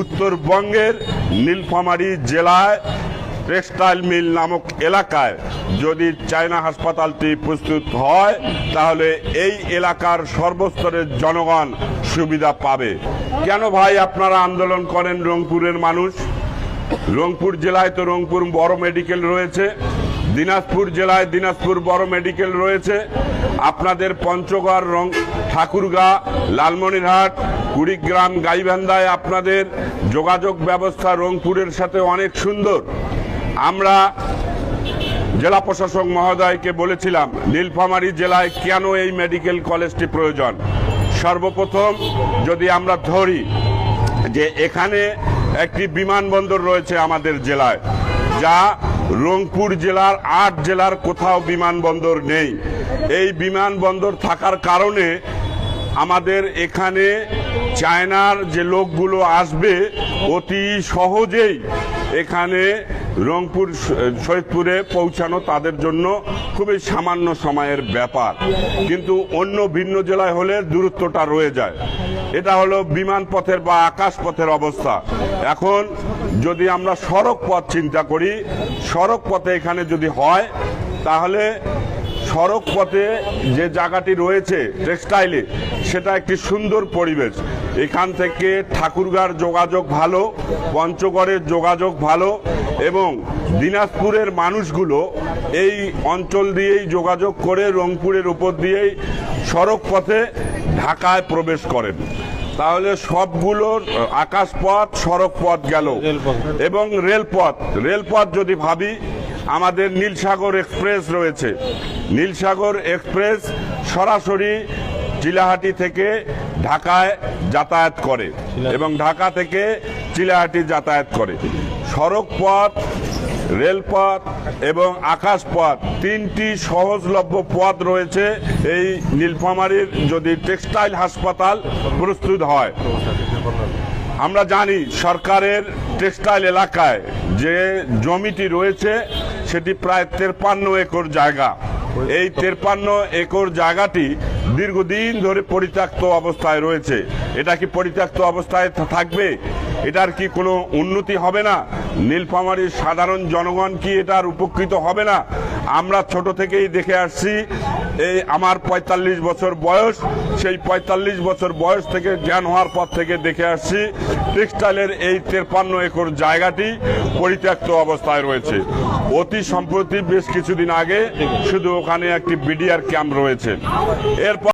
উত্তরবঙ্গের নীলফামারী জেলায় টেক্সটাইল মিল নামক এলাকায় যদি চায়না হাসপাতালটি প্রস্তুত হয় তাহলে এই এলাকার সর্বস্তরের জনগণ সুবিধা পাবে। কেন ভাই আপনারা আন্দোলন করেন রংপুরের মানুষ? রংপুর জেলায় তো রংপুর বড় মেডিকেল রয়েছে, দিনাজপুর জেলায় দিনাজপুর বড় মেডিকেল রয়েছে, আপনাদের পঞ্চগড়, ঠাকুরগাঁ, লালমনিরহাট, কুড়িগ্রাম, গাইবান্ধায় আপনাদের যোগাযোগ ব্যবস্থা রংপুরের সাথে অনেক সুন্দর। আমরা জেলা প্রশাসক মহোদয়কে বলেছিলাম নীলফামারী জেলায় কেন এই মেডিকেল কলেজটি প্রয়োজন। সর্বপ্রথম যদি আমরা ধরি যে এখানে একটি বিমানবন্দর রয়েছে আমাদের জেলায়, যা রংপুর জেলার 8 জেলার কোথাও বিমানবন্দর নেই। এই বিমানবন্দর থাকার কারণে আমাদের এখানে চায়নার যে লোকগুলো আসবে অতি সহজেই এখানে রংপুর শহীদপুরে পৌঁছানো তাদের জন্য খুবই সামান্য সময়ের ব্যাপার, কিন্তু অন্য ভিন্ন জেলায় হলে দূরত্বটা রয়ে যায়। এটা হলো বিমান পথের বা আকাশ পথের অবস্থা। এখন যদি আমরা সড়ক পথ চিন্তা করি, সড়ক পথে এখানে যদি হয় তাহলে সড়ক পথে যে জায়গাটি রয়েছে টেক্সটাইলে সেটা একটি সুন্দর পরিবেশ। এখান থেকে ঠাকুরগাঁর যোগাযোগ ভালো, পঞ্চগড়ের যোগাযোগ ভালো এবং দিনাজপুরের মানুষগুলো এই অঞ্চল দিয়েই যোগাযোগ করে রংপুরের উপর দিয়েই সড়ক পথে ঢাকায় প্রবেশ করেন। তাহলে সবগুলোর আকাশপথ, সড়ক পথ গেল এবং রেলপথ যদি ভাবি, আমাদের নীলসাগর এক্সপ্রেস রয়েছে। নীলসাগর এক্সপ্রেস সরাসরি চিলাহাটি থেকে ঢাকায় যাতায়াত করে এবং ঢাকা থেকে চিলাহাটি যাতায়াত করে। সড়ক পথ, রেলপথ এবং আকাশপথ তিনটি সহজলভ্য পথ রয়েছে এই নীলফামারীর যদি টেক্সটাইল হাসপাতাল প্রস্তুত হয়। আমরা জানি সরকারের টেক্সটাইল এলাকায় যে জমিটি রয়েছে সেটি প্রায় 53 একর জায়গা। এই 53 একর জায়গাটি দীর্ঘদিন ধরে পরিত্যক্ত অবস্থায় রয়েছে। এটা কি পরিত্যক্ত অবস্থায় থাকবে? এটার কি কোনো উন্নতি হবে না? নীলফামারীর সাধারণ জনগণ কি এটার উপকৃত হবে না? আমরা ছোট থেকেই দেখে আসছি, এই আমার 45 বছর বয়স, সেই 45 বছর বয়স থেকে জ্ঞান হওয়ার পর থেকে দেখে আসছি টেক্সটাইলের এই 53 একর জায়গাটি পরিত্যক্ত অবস্থায় রয়েছে। অতি সম্প্রতি বেশ কিছুদিন আগে শুধু ওখানে একটি বিডিআর ক্যাম্প রয়েছে। এরপর